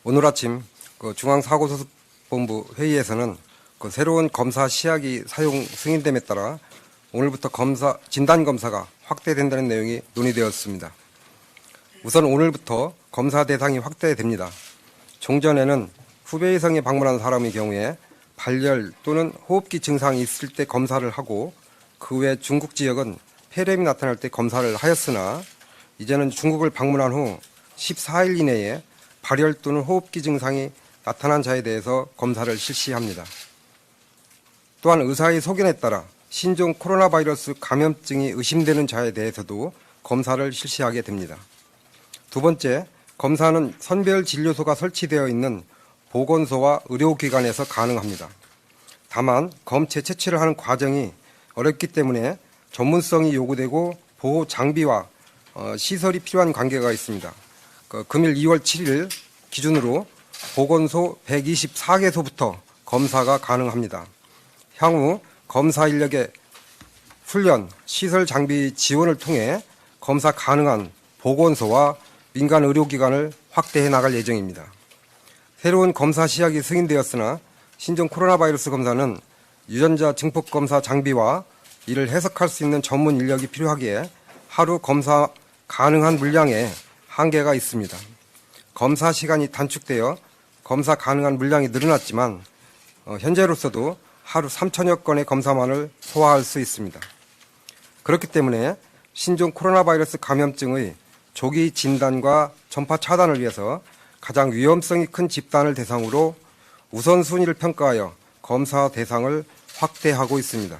오늘 아침 중앙사고수습본부 회의에서는 새로운 검사 시약이 사용 승인됨에 따라 오늘부터 진단검사가 확대된다는 내용이 논의되었습니다. 우선 오늘부터 검사 대상이 확대됩니다. 종전에는 후베이 성에 방문한 사람의 경우에 발열 또는 호흡기 증상이 있을 때 검사를 하고 그 외 중국 지역은 폐렴이 나타날 때 검사를 하였으나 이제는 중국을 방문한 후 14일 이내에 발열 또는 호흡기 증상이 나타난 자에 대해서 검사를 실시합니다. 또한 의사의 소견에 따라 신종 코로나 바이러스 감염증이 의심되는 자에 대해서도 검사를 실시하게 됩니다. 두 번째, 검사는 선별 진료소가 설치되어 있는 보건소와 의료기관에서 가능합니다. 다만 검체 채취를 하는 과정이 어렵기 때문에 전문성이 요구되고 보호 장비와 시설이 필요한 관계가 있습니다. 금일 2월 7일 기준으로 보건소 124개소부터 검사가 가능합니다. 향후 검사 인력의 훈련, 시설 장비 지원을 통해 검사 가능한 보건소와 민간 의료기관을 확대해 나갈 예정입니다. 새로운 검사 시약이 승인되었으나 신종 코로나 바이러스 검사는 유전자 증폭 검사 장비와 이를 해석할 수 있는 전문 인력이 필요하기에 하루 검사 가능한 물량에 한계가 있습니다. 검사 시간이 단축되어 검사 가능한 물량이 늘어났지만 현재로서도 하루 3천여 건의 검사만을 소화할 수 있습니다. 그렇기 때문에 신종 코로나 바이러스 감염증의 조기 진단과 전파 차단을 위해서 가장 위험성이 큰 집단을 대상으로 우선순위를 평가하여 검사 대상을 확대하고 있습니다.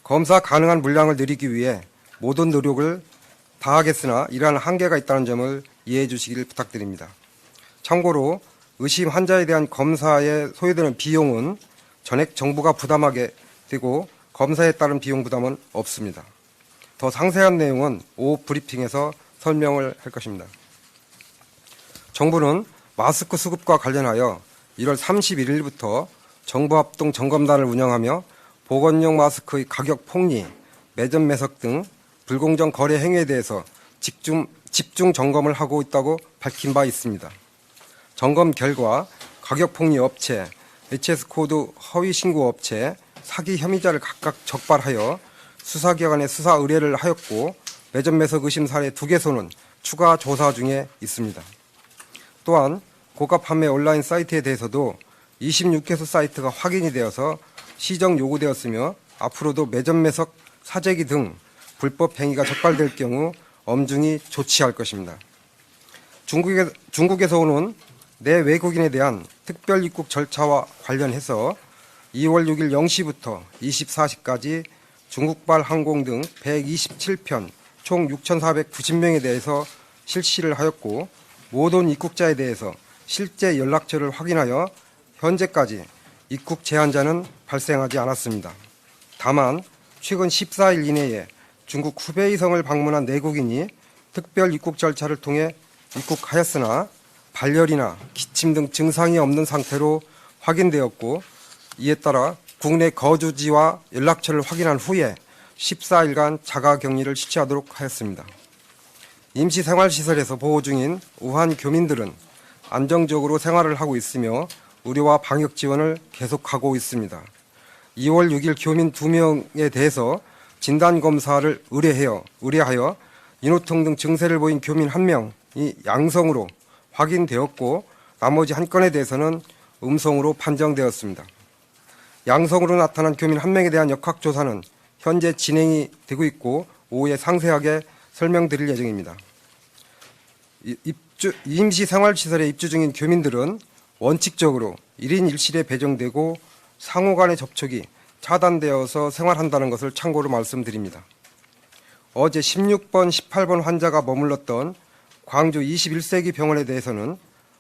검사 가능한 물량을 늘리기 위해 모든 노력을 다하겠으나 이러한 한계가 있다는 점을 이해해 주시길 부탁드립니다. 참고로 의심 환자에 대한 검사에 소요되는 비용은 전액 정부가 부담하게 되고 검사에 따른 비용 부담은 없습니다. 더 상세한 내용은 오후 브리핑에서 설명을 할 것입니다. 정부는 마스크 수급과 관련하여 1월 31일부터 정부합동 점검단을 운영하며 보건용 마스크의 가격 폭리, 매점 매석 등 불공정 거래 행위에 대해서 집중 점검을 하고 있다고 밝힌 바 있습니다. 점검 결과 가격 폭리 업체, HS 코드 허위 신고 업체, 사기 혐의자를 각각 적발하여 수사기관에 수사 의뢰를 하였고 매점 매석 의심 사례 2개소는 추가 조사 중에 있습니다. 또한 고가 판매 온라인 사이트에 대해서도 26개소 사이트가 확인이 되어서 시정 요구되었으며 앞으로도 매점 매석, 사재기 등 불법 행위가 적발될 경우 엄중히 조치할 것입니다. 중국에서 오는 내 외국인에 대한 특별 입국 절차와 관련해서 2월 6일 0시부터 24시까지 중국발 항공 등 127편 총 6,490명에 대해서 실시를 하였고 모든 입국자에 대해서 실제 연락처를 확인하여 현재까지 입국 제한자는 발생하지 않았습니다. 다만 최근 14일 이내에 중국 후베이 성을 방문한 내국인이 특별 입국 절차를 통해 입국하였으나 발열이나 기침 등 증상이 없는 상태로 확인되었고 이에 따라 국내 거주지와 연락처를 확인한 후에 14일간 자가격리를 실시하도록 하였습니다. 임시생활시설에서 보호 중인 우한 교민들은 안정적으로 생활을 하고 있으며 의료와 방역 지원을 계속하고 있습니다. 2월 6일 교민 2명에 대해서 진단검사를 의뢰하여 인후통 등 증세를 보인 교민 1명이 양성으로 확인되었고 나머지 1건에 대해서는 음성으로 판정되었습니다. 양성으로 나타난 교민 1명에 대한 역학조사는 현재 진행이 되고 있고 오후에 상세하게 설명드릴 예정입니다. 임시생활시설에 입주 중인 교민들은 원칙적으로 1인 1실에 배정되고 상호 간의 접촉이 차단되어서 생활한다는 것을 참고로 말씀드립니다. 어제 16번, 18번 환자가 머물렀던 광주 21세기 병원에 대해서는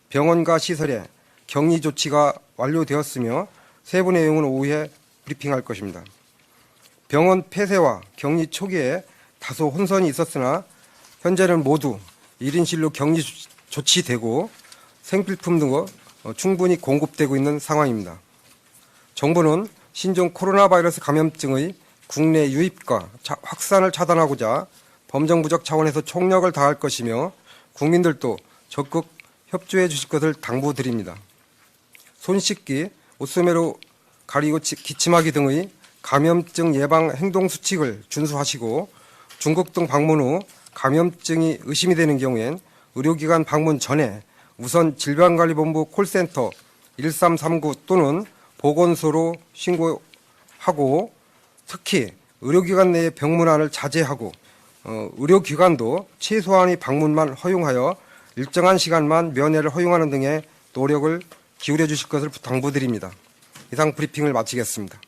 병원과 시설에 격리 조치가 완료되었으며 세부 내용은 오후에 브리핑할 것입니다. 병원 폐쇄와 격리 초기에 다소 혼선이 있었으나 현재는 모두 1인실로 격리 조치되고 생필품 등은 충분히 공급되고 있는 상황입니다. 정부는 신종 코로나 바이러스 감염증의 국내 유입과 확산을 차단하고자 범정부적 차원에서 총력을 다할 것이며 국민들도 적극 협조해 주실 것을 당부드립니다. 손 씻기, 옷소매로 가리고 기침하기 등의 감염증 예방 행동 수칙을 준수하시고 중국 등 방문 후 감염증이 의심이 되는 경우엔 의료기관 방문 전에 우선 질병관리본부 콜센터 1339 또는 보건소로 신고하고 특히 의료기관 내의 병문안을 자제하고 의료기관도 최소한의 방문만 허용하여 일정한 시간만 면회를 허용하는 등의 노력을 기울여 주실 것을 당부드립니다. 이상 브리핑을 마치겠습니다.